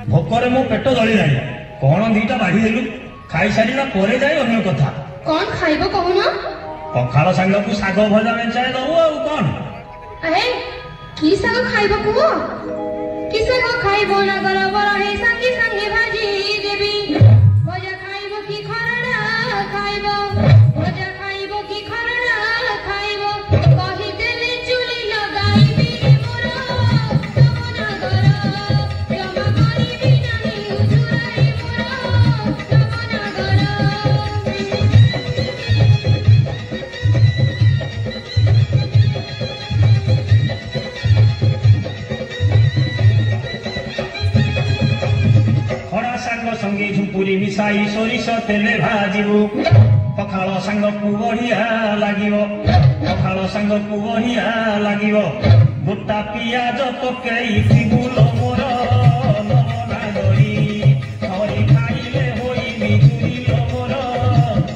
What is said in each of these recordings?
भोकर मो पेट जली ना कौन दीटा बाढ़ी देलु खाई सारा पर जाए अन्य कथा कौन खाइब कहून पखाड़ सांग को साग भजा मेचाए दबु आ कौन अहे की साग खाइब कुह कि साग खाइब ना गरबर हे संगे संगे भाजी देवी भजा खाइब की खरड़ा खाइब भजा खाइब की खरड़ा खाइब कहि देले चुली लगाइबी रे मोर तमना घर जमा करिबी नाही उजुराई मोर तमना घर संगे झुंपुरी मिसाई सोरिष तेले भाजिबु पखाड़ सांग को बढ़िया लागिबो पखाड़ सांग को बढ़िया लागिबो गोटा पियाज पकेई थिबुल मोर नमना गरी हरि खाइले होई बिजुरी मोर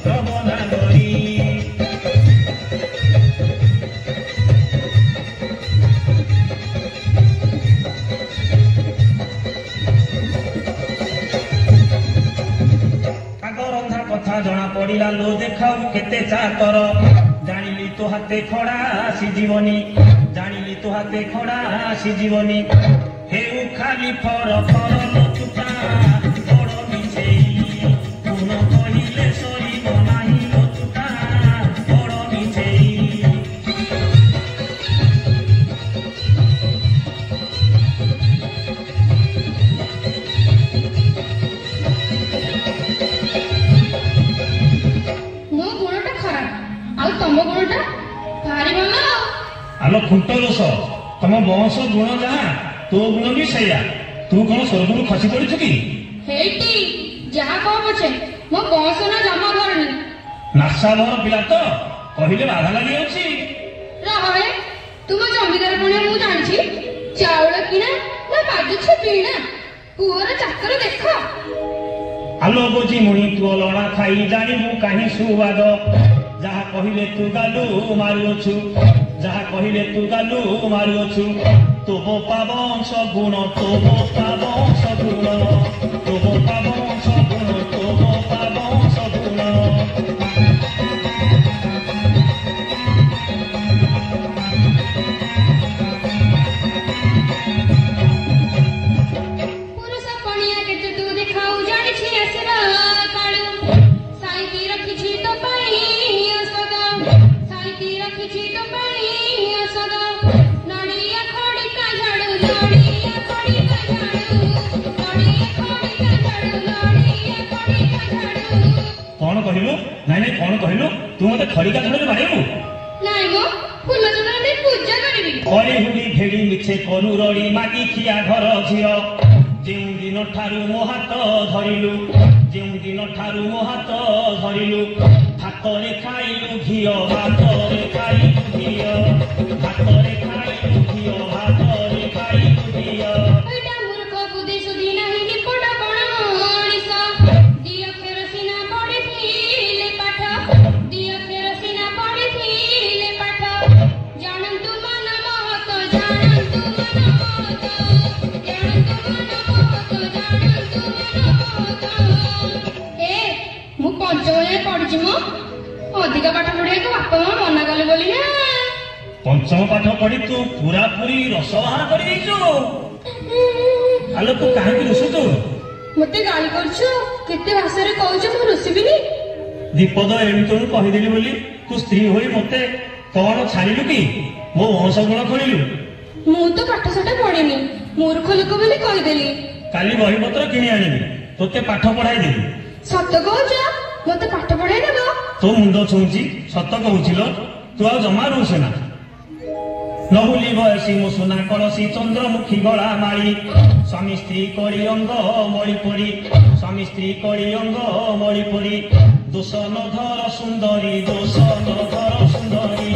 नमना गरी जना पड़ा लो देखाऊ केते चाकर जानिली तो हाथे खड़ा सीजीवनी जानिली तो हाथे खड़ा सीजीवनी हे खाली फर फर लचुटा बड़ मिछेई पुन कहिले सरी बनाई लचुटा बड़ मिछेई आलो खुंट दोष तुम बंश गुण जहाँ तो गुण भी सैया तू कौन स्वर्ग खसी पड़ू कि जहाँ कह पछे मो बंश ना जमा करनी नासा भर पिला तो कहले बाधा लगी अछि रहे तुम जमीदार पुणे मु जानछि चाउल किना ना पाद छुपीना पुअर चाकर देख आलो बोजी मुनी तू लणा खाई जानिबु काहे सुवाद जहाँ कहले तू गालू मारुअछु जहाँ कहले तू गालू मारुअछु तो बोपा वंश गुण तो बोपा वंश गुण तो बोपा वंश गुण तो बोपा वंश गुण कौन कहलु नाई नाई कौन कहलु तू मते खड़िका झड़े बाड़ेबु नाई गो फूल चंद्र दे पूजा करबी अरे हुडी भेड़ी मिछे कनु रड़ी मागी खिया घर झियो जेउ दिन ठारू मो हाथ धरिलु जेउ दिन ठारू मो हाथ धरिलु भातरे खाइलु घियो भातरे खाइलु घियो भातरे खाइलु घियो भातरे खाइलु घियो एटा मूर्ख बुद्धि सुधी नाही कि पड़ा बण मणिस दिया केरोसिना पढिथिले पाठ दिया केरोसिना पढिथिले पाठ जानन्तु मन महत जानन्तु मन महत जानन्तु मन महत जानन्तु मन महत ए मु पंचम जाय पढिछि मो अधिक पाठ पढिया को बापा मां मना गले बोली ना पंचम पाठ पढ़ी तू पूरा पूरी रस बाहर कर देइछु आलो तू काहे की रुसुतु मते गाली करछु केते भाषा रे कहउछ मु रुसिबिनी दीपद एमी तो कहि देली बोली तू स्त्री होई मते कौन छाड़िलु कि मो वंश गुण खोलिलु मु तो पाठ साठ पढिनी मूर्ख लोक बोली कहि देली काली बही पत्र किनि आनिबी तोते पाठ पढ़ाई देबी सत कहउछ मते पाठ पढाई देबो तो मुंड छुंची सत कहउछिलो तू आ जमा रुसेना नहुली बयसी मो सुना कलसी चंद्रमुखी गला मारी स्वामी स्त्री करी अंग मणि परी स्वामी स्त्री करी अंग मणि परी दोष न धर सुंदरी दोष न धर सुंदरी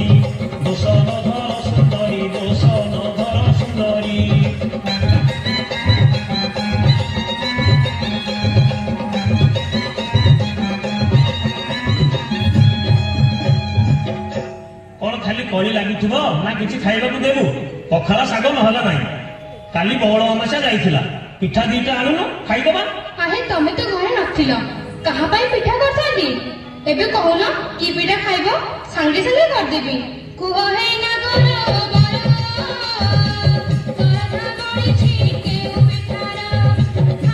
दोष न धर सुंदरी दोष न धर सुंदरी कौन खाली कड़ी लगी ना किसी खाइबा देबू पखाला शाग नहला ना काली बौल अमाशा जाइथिला पिठा दीटा आणुन खाइदबा आहे तमे तो घरे नथिलो कहा पाई पिठा करथांदी एबे कहलो की पिठा खाइबो संगे संगे कर देबी कुह हे ना गोरो बारो तोरा बड़ी छीके पिठारा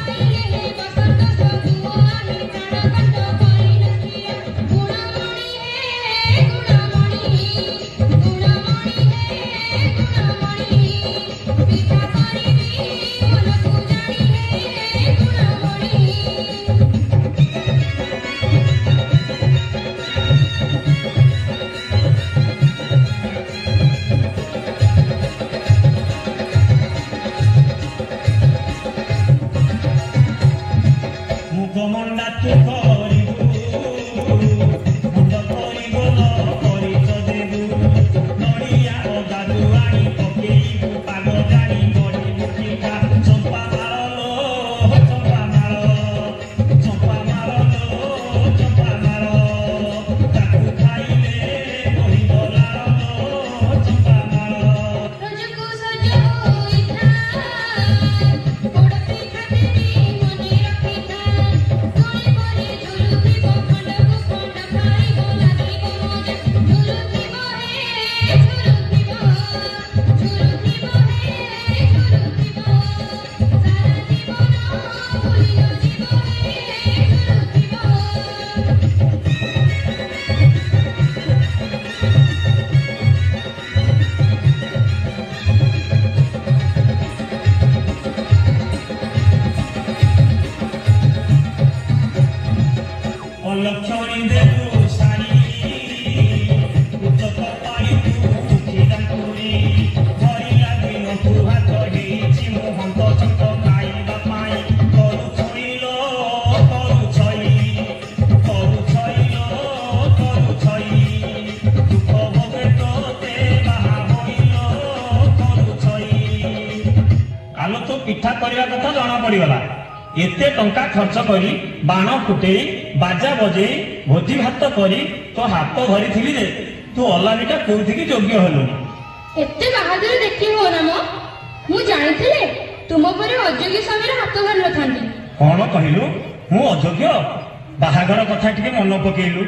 खाइले हे बसंत सबु आही प्राण कंठ करी नथिया गुणमणि हे गुणमणि गुणमणि हे गुणमणि पिठा करिबी मन पूजारी हे गुणमणि मुगमंडा तू करिबू मुंड करिबो न करित देबू नड़िया गादु आनी पकेइबू पाग जानी करिबू पिठा चंपा मारलो चंपा मारलो चंपा मारो ताकू खाइले बही गलालो चंपा मारो रजको सजो इथा बड़ पिठा देवी मने रखिथा कोई परी झुलुथिबो खंडको खंड खाइबो लागिबो मजा झुलुथिबो हे झुलुथिबो झुलुथिबो हे झुलुथिबो सारा जीवन भूलियो जीवो हे झुलुथिबो अलक्षणी देबू सारी उच्च पाई तू खिदान पुरी धरिला दिन तू हाथ हेछि मोहंत चंक खाइबा पाई करू छइलो करू छई दुख भोगे तोते बाहा होइलो करू छई कालो तो पिठा करबा कथा जणा पड़ीगला एते टंका खर्च करी बाण फुटेई बाजा बजेई भोजी भात करी तो हाथ धरी थी जे तू अलामिटा कोथि की योग्य हलुनी एते बहादुर देखी हो ना मो ମୁଁ ଜାଣିଥିଲେ ତୁମ ପରେ ଅଯୋଗ୍ୟ ସ୍ୱାମୀର ହାତ ଧରି ନଥାନ୍ତି। କଣ କହିଲୁ? ମୁଁ ଅଯୋଗ୍ୟ? ବାହାଘର କଥା ଟିକେ ମନେ ପକେଇଲୁ।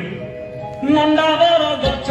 ମଣ୍ଡାବର ଗଛ